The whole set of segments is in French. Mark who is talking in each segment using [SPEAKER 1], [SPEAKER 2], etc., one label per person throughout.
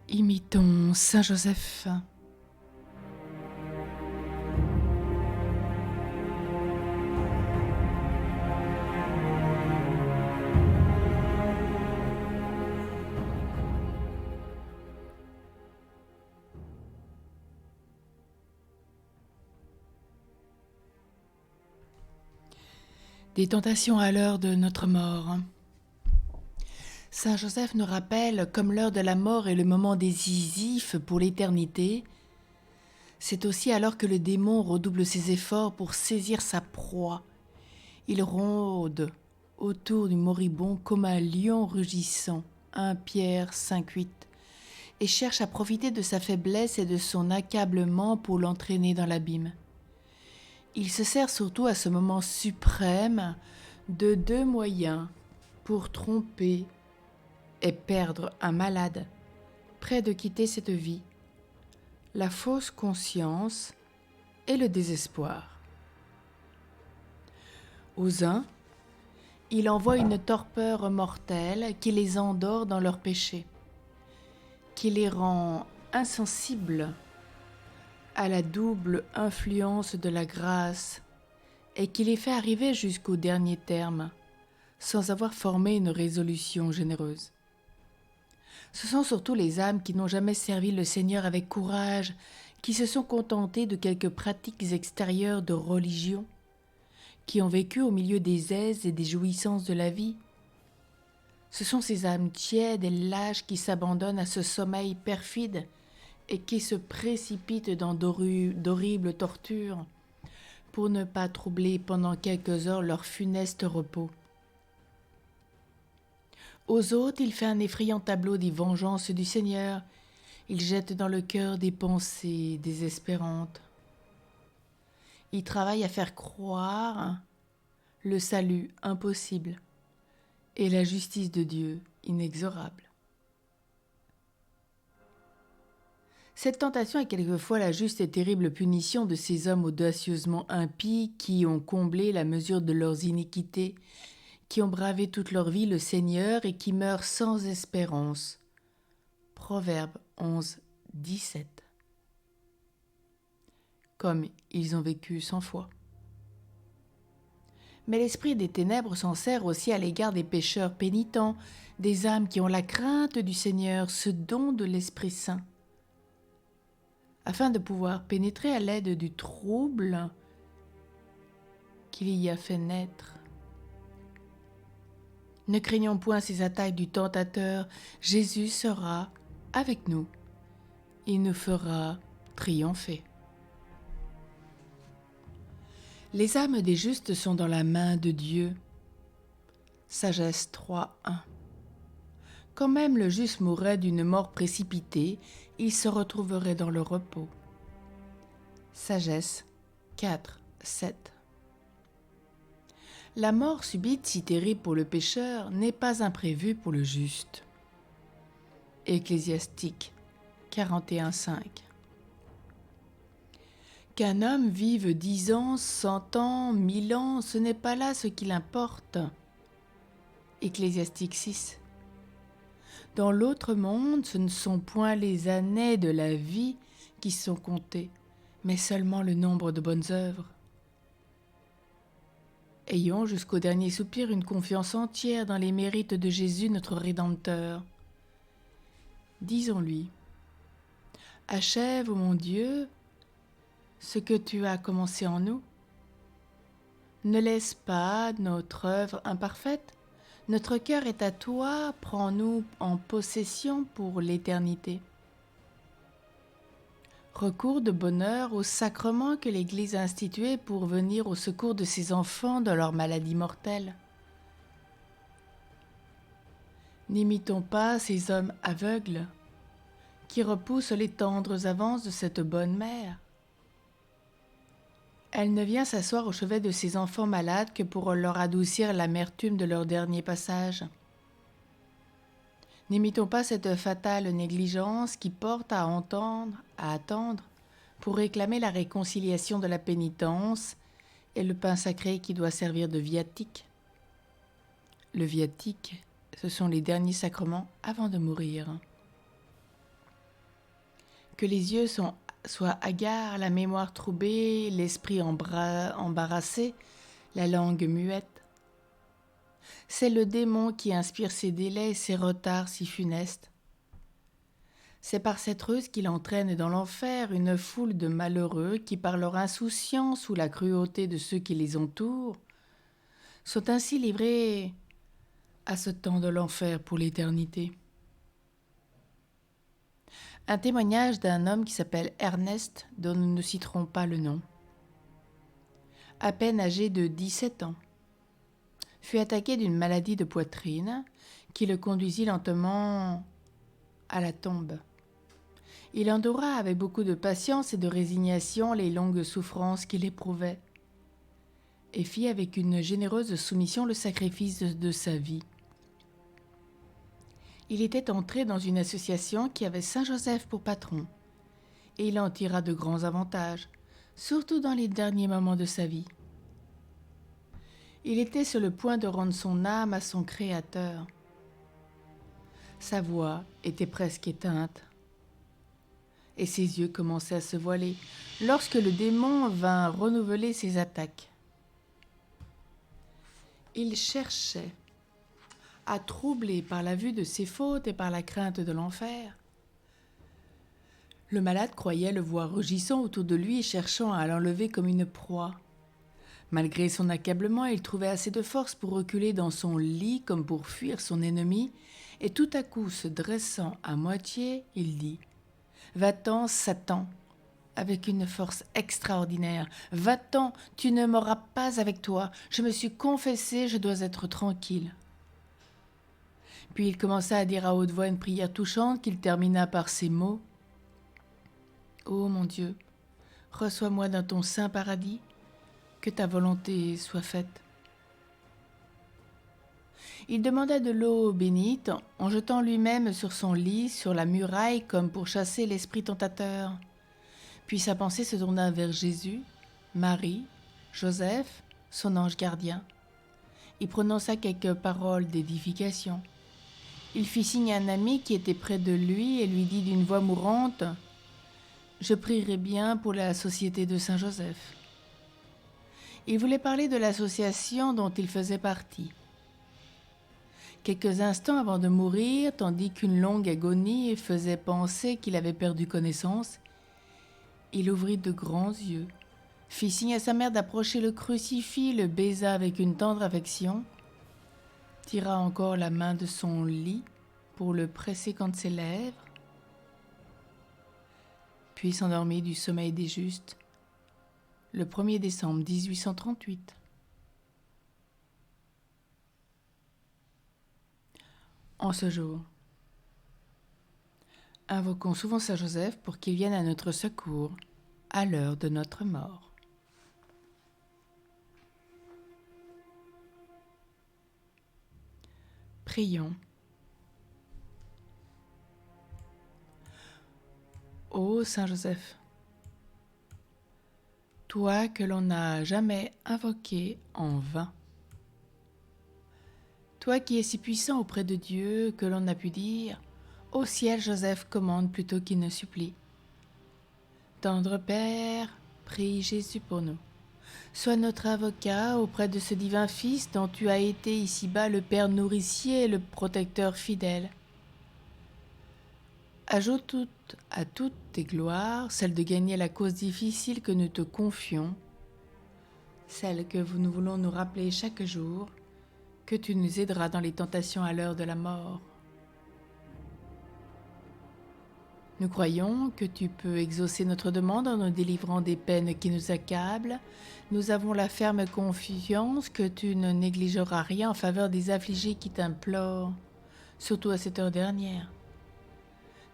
[SPEAKER 1] Imitons Saint Joseph. Des tentations à l'heure de notre mort. Saint Joseph nous rappelle, comme l'heure de la mort est le moment décisif pour l'éternité, c'est aussi alors que le démon redouble ses efforts pour saisir sa proie. Il rôde autour du moribond comme un lion rugissant, 1 Pierre 5,8, et cherche à profiter de sa faiblesse et de son accablement pour l'entraîner dans l'abîme. Il se sert surtout à ce moment suprême de 2 moyens pour tromper et perdre un malade près de quitter cette vie, la fausse conscience et le désespoir. Aux uns, il envoie une torpeur mortelle qui les endort dans leurs péchés, qui les rend insensibles à la double influence de la grâce et qui les fait arriver jusqu'au dernier terme sans avoir formé une résolution généreuse. Ce sont surtout les âmes qui n'ont jamais servi le Seigneur avec courage, qui se sont contentées de quelques pratiques extérieures de religion, qui ont vécu au milieu des aises et des jouissances de la vie. Ce sont ces âmes tièdes et lâches qui s'abandonnent à ce sommeil perfide et qui se précipitent dans d'horribles tortures pour ne pas troubler pendant quelques heures leur funeste repos. Aux autres, il fait un effrayant tableau des vengeances du Seigneur. Il jette dans le cœur des pensées désespérantes. Il travaille à faire croire le salut impossible et la justice de Dieu inexorable. Cette tentation est quelquefois la juste et terrible punition de ces hommes audacieusement impies qui ont comblé la mesure de leurs iniquités, qui ont bravé toute leur vie le Seigneur et qui meurent sans espérance. Proverbe 11, 17. Comme ils ont vécu sans foi. Mais l'esprit des ténèbres s'en sert aussi à l'égard des pécheurs pénitents, des âmes qui ont la crainte du Seigneur, ce don de l'Esprit Saint, afin de pouvoir pénétrer à l'aide du trouble qu'il y a fait naître. Ne craignons point ces attaques du tentateur, Jésus sera avec nous. Il nous fera triompher. Les âmes des justes sont dans la main de Dieu. Sagesse 3.1. Quand même le juste mourrait d'une mort précipitée, il se retrouverait dans le repos. Sagesse 4.7. La mort subite, si terrible pour le pécheur, n'est pas imprévue pour le juste. Ecclésiastique 41.5. Qu'un homme vive 10 ans, 100 ans, 1000 ans, ce n'est pas là ce qu'il importe. Ecclésiastique 6. Dans l'autre monde, ce ne sont point les années de la vie qui sont comptées, mais seulement le nombre de bonnes œuvres. Ayons jusqu'au dernier soupir une confiance entière dans les mérites de Jésus notre Rédempteur. Disons-lui, « Achève, ô mon Dieu, ce que tu as commencé en nous. Ne laisse pas notre œuvre imparfaite. Notre cœur est à toi, prends-nous en possession pour l'éternité. » Recours de bonheur au sacrement que l'Église a institué pour venir au secours de ses enfants dans leur maladie mortelle. N'imitons pas ces hommes aveugles qui repoussent les tendres avances de cette bonne mère. Elle ne vient s'asseoir au chevet de ses enfants malades que pour leur adoucir l'amertume de leur dernier passage. N'imitons pas cette fatale négligence qui porte à attendre, pour réclamer la réconciliation de la pénitence et le pain sacré qui doit servir de viatique. Le viatique, ce sont les derniers sacrements avant de mourir. que les yeux soient hagards, la mémoire troublée, l'esprit embarrassé, la langue muette. C'est le démon qui inspire ces délais et ces retards si funestes. C'est par cette ruse qu'il entraîne dans l'enfer une foule de malheureux qui, par leur insouciance ou la cruauté de ceux qui les entourent, sont ainsi livrés à ce temps de l'enfer pour l'éternité. Un témoignage d'un homme qui s'appelle Ernest, dont nous ne citerons pas le nom. À peine âgé de 17 ans, fut attaqué d'une maladie de poitrine qui le conduisit lentement à la tombe. Il endura avec beaucoup de patience et de résignation les longues souffrances qu'il éprouvait et fit avec une généreuse soumission le sacrifice de sa vie. Il était entré dans une association qui avait Saint Joseph pour patron et il en tira de grands avantages, surtout dans les derniers moments de sa vie. Il était sur le point de rendre son âme à son Créateur. Sa voix était presque éteinte et ses yeux commençaient à se voiler lorsque le démon vint renouveler ses attaques. Il cherchait à troubler par la vue de ses fautes et par la crainte de l'enfer. Le malade croyait le voir rugissant autour de lui et cherchant à l'enlever comme une proie. Malgré son accablement, il trouvait assez de force pour reculer dans son lit comme pour fuir son ennemi, et tout à coup, se dressant à moitié, il dit « Va-t'en, Satan !» avec une force extraordinaire. « Va-t'en, tu ne m'auras pas avec toi. Je me suis confessé, je dois être tranquille. » Puis il commença à dire à haute voix une prière touchante qu'il termina par ces mots. « Ô mon Dieu, reçois-moi dans ton saint paradis, que ta volonté soit faite. » Il demanda de l'eau bénite en jetant lui-même sur son lit, sur la muraille, comme pour chasser l'esprit tentateur. Puis sa pensée se tourna vers Jésus, Marie, Joseph, son ange gardien. Il prononça quelques paroles d'édification. Il fit signe à un ami qui était près de lui et lui dit d'une voix mourante « Je prierai bien pour la société de Saint-Joseph. » Il voulait parler de l'association dont il faisait partie. Quelques instants avant de mourir, tandis qu'une longue agonie faisait penser qu'il avait perdu connaissance, il ouvrit de grands yeux, fit signe à sa mère d'approcher le crucifix, le baisa avec une tendre affection, tira encore la main de son lit pour le presser contre ses lèvres, puis s'endormit du sommeil des justes le 1er décembre 1838. En ce jour, invoquons souvent Saint Joseph pour qu'il vienne à notre secours à l'heure de notre mort. Prions. Ô Saint Joseph, toi que l'on n'a jamais invoqué en vain, toi qui es si puissant auprès de Dieu que l'on a pu dire « Au ciel, Joseph commande plutôt qu'il ne supplie. » Tendre Père, prie Jésus pour nous. Sois notre avocat auprès de ce divin Fils dont tu as été ici-bas le Père nourricier et le protecteur fidèle. Ajoute à toutes tes gloires celle de gagner la cause difficile que nous te confions, celle que nous voulons nous rappeler chaque jour, que tu nous aideras dans les tentations à l'heure de la mort. Nous croyons que tu peux exaucer notre demande en nous délivrant des peines qui nous accablent. Nous avons la ferme confiance que tu ne négligeras rien en faveur des affligés qui t'implorent, surtout à cette heure dernière.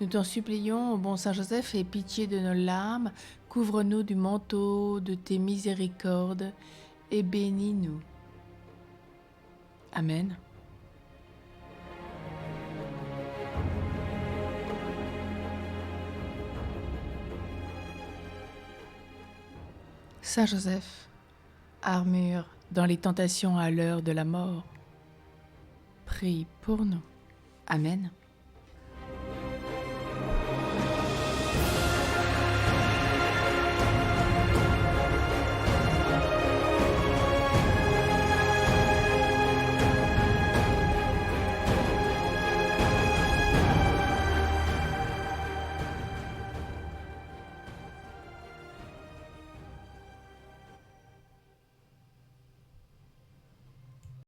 [SPEAKER 1] Nous t'en supplions, ô bon Saint Joseph, aie pitié de nos larmes, couvre-nous du manteau de tes miséricordes et bénis-nous. Amen. Saint Joseph, armure dans les tentations à l'heure de la mort, prie pour nous. Amen.